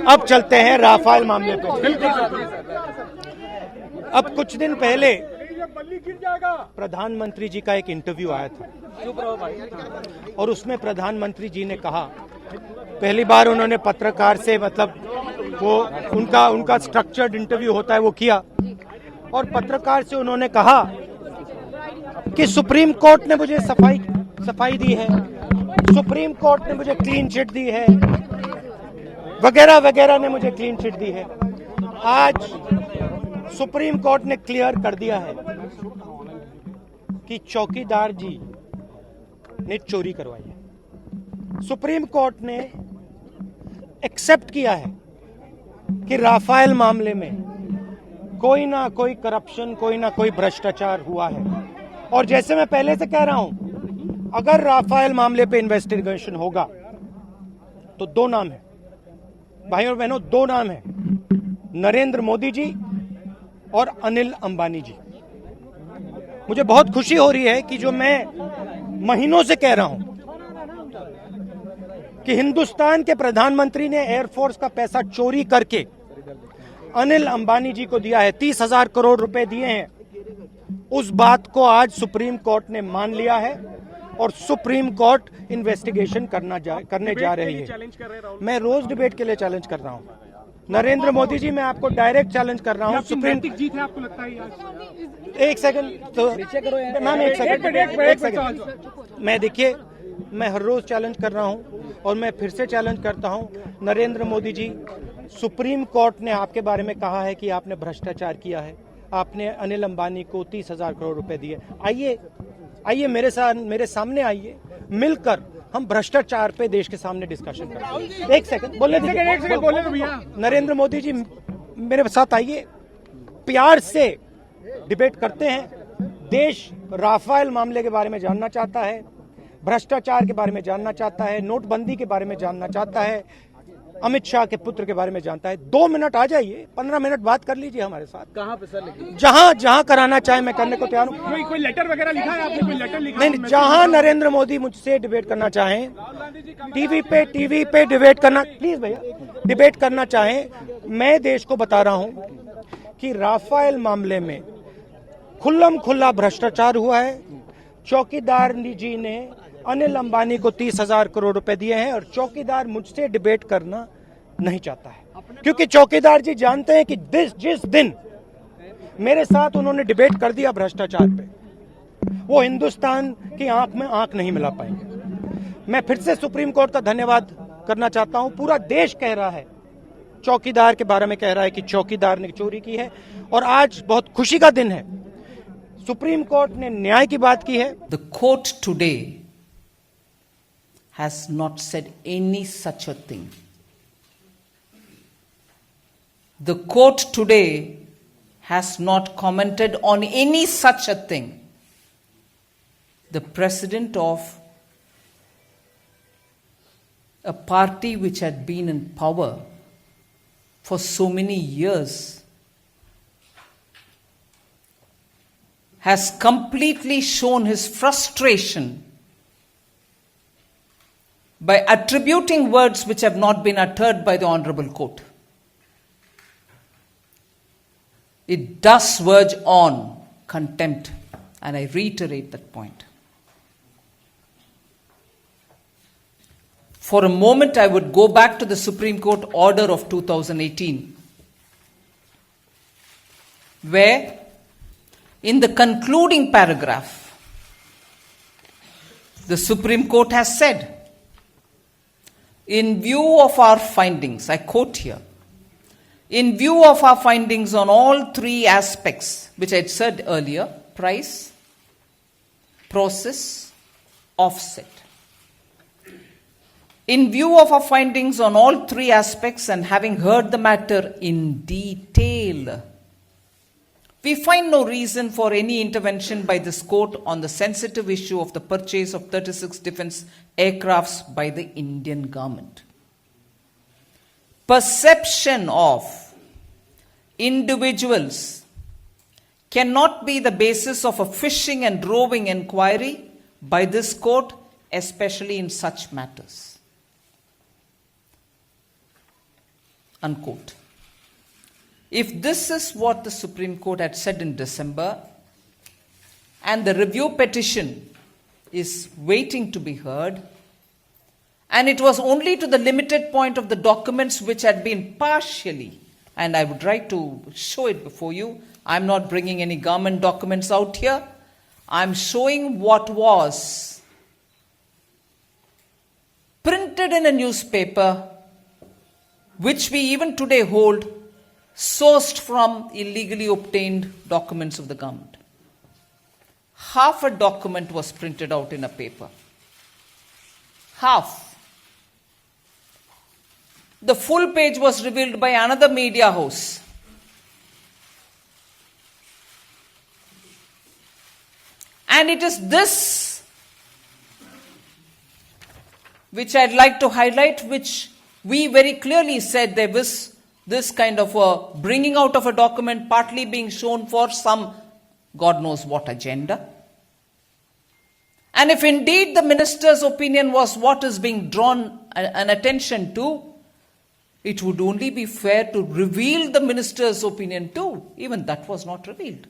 अब चलते हैं राफेल मामले पे। अब कुछ दिन पहले प्रधानमंत्री जी का एक इंटरव्यू आया था और उसमें प्रधानमंत्री जी ने कहा, पहली बार उन्होंने पत्रकार से, मतलब वो उनका स्ट्रक्चर्ड इंटरव्यू होता है वो किया, और पत्रकार से उन्होंने कहा कि सुप्रीम कोर्ट ने मुझे सफाई दी है, सुप्रीम कोर्ट ने मुझे क्लीन चिट दी है, वगैरह वगैरह ने मुझे क्लीन चिट दी है। आज सुप्रीम कोर्ट ने क्लियर कर दिया है कि चौकीदार जी ने चोरी करवाई है। सुप्रीम कोर्ट ने एक्सेप्ट किया है कि राफेल मामले में कोई ना कोई करप्शन, कोई ना कोई भ्रष्टाचार हुआ है। और जैसे मैं पहले से कह रहा हूं, अगर राफेल मामले पे इन्वेस्टिगेशन होगा तो दो नाम है भाई और बहनों, दो नाम है, नरेंद्र मोदी जी और अनिल अंबानी जी। मुझे बहुत खुशी हो रही है कि जो मैं महीनों से कह रहा हूं कि हिंदुस्तान के प्रधानमंत्री ने एयरफोर्स का पैसा चोरी करके अनिल अंबानी जी को दिया है, 30,000 करोड़ रुपए दिए हैं, उस बात को आज सुप्रीम कोर्ट ने मान लिया है और सुप्रीम कोर्ट इन्वेस्टिगेशन करने जा रही है। मैं रोज डिबेट के लिए चैलेंज कर रहा हूं नरेंद्र मोदी जी, मैं आपको डायरेक्ट चैलेंज कर रहा हूं। सुप्रीम जीत है आपको लगता है? एक सेकंड तो मैम, एक सेकंड मैं, देखिए, मैं हर रोज चैलेंज कर रहा हूं और मैं फिर से चैलेंज करता हूं। नरेंद्र मोदी जी, सुप्रीम कोर्ट ने आपके बारे में कहा है कि आपने भ्रष्टाचार किया है, आपने अनिल अंबानी को 30,000 करोड़ रुपए दिए। आइए मेरे सामने आइए, मिलकर हम भ्रष्टाचार पे देश के सामने डिस्कशन करें। एक सेकंड बोलने दीजिए। नरेंद्र मोदी जी मेरे साथ आइए, प्यार से डिबेट करते हैं। देश राफेल मामले के बारे में जानना चाहता है, भ्रष्टाचार के बारे में जानना चाहता है, नोटबंदी के बारे में जानना चाहता है, अमित शाह के पुत्र के बारे में जानता है। 2 मिनट आ जाइए, 15 मिनट बात कर लीजिए हमारे साथ। कहाँ पे सर? जहाँ कराना चाहे मैं करने को तैयार हूँ। कोई लेटर वगैरह लिखा है आपने? कोई लेटर लिखा? नहीं, जहाँ नरेंद्र मोदी मुझसे डिबेट करना चाहें, टीवी पे डिबेट करना, प्लीज भैया, डिबेट करना चाहें। मैं देश को बता रहा हूँ कि राफेल मामले में खुल्लम खुल्ला भ्रष्टाचार हुआ है। चौकीदार जी ने अनिल अंबानी को 30,000 करोड़ रुपए दिए हैं और चौकीदार मुझसे डिबेट करना नहीं चाहता है, क्योंकि चौकीदार जी जानते हैं कि जिस दिन मेरे साथ उन्होंने डिबेट कर दिया भ्रष्टाचार पे, वो हिंदुस्तान की आंख में आंख नहीं मिला पाएंगे। मैं फिर से सुप्रीम कोर्ट का धन्यवाद करना चाहता हूं। पूरा देश कह रहा है, चौकीदार के बारे में कह रहा है कि चौकीदार ने चोरी की है, और आज बहुत खुशी का दिन है, सुप्रीम कोर्ट ने न्याय की बात की है। The court today has not said any such a thing. The court today has not commented on any such a thing. The president of a party which had been in power for so many years has completely shown his frustration by attributing words which have not been uttered by the Honorable Court. It does verge on contempt, and I reiterate that point. For a moment, I would go back to the Supreme Court order of 2018, where in the concluding paragraph, the Supreme Court has said, in view of our findings, I quote here, in view of our findings on all 3 aspects, which I had said earlier, price, process, offset. In view of our findings on all 3 aspects and having heard the matter in detail, we find no reason for any intervention by this court on the sensitive issue of the purchase of 36 defense aircrafts by the Indian government. Perception of individuals cannot be the basis of a fishing and roving inquiry by this court, especially in such matters. Unquote. If this is what the Supreme Court had said in December, and the review petition is waiting to be heard, and it was only to the limited point of the documents which had been partially, and I would try to show it before you. I'm not bringing any government documents out here. I'm showing what was printed in a newspaper, which we even today hold, sourced from illegally obtained documents of the government. Half a document was printed out in a paper. Half. The full page was revealed by another media house. And it is this which I'd like to highlight, which we very clearly said there was this kind of a bringing out of a document partly being shown for some God knows what agenda. And if indeed the minister's opinion was what is being drawn an attention to, it would only be fair to reveal the minister's opinion too. Even that was not revealed.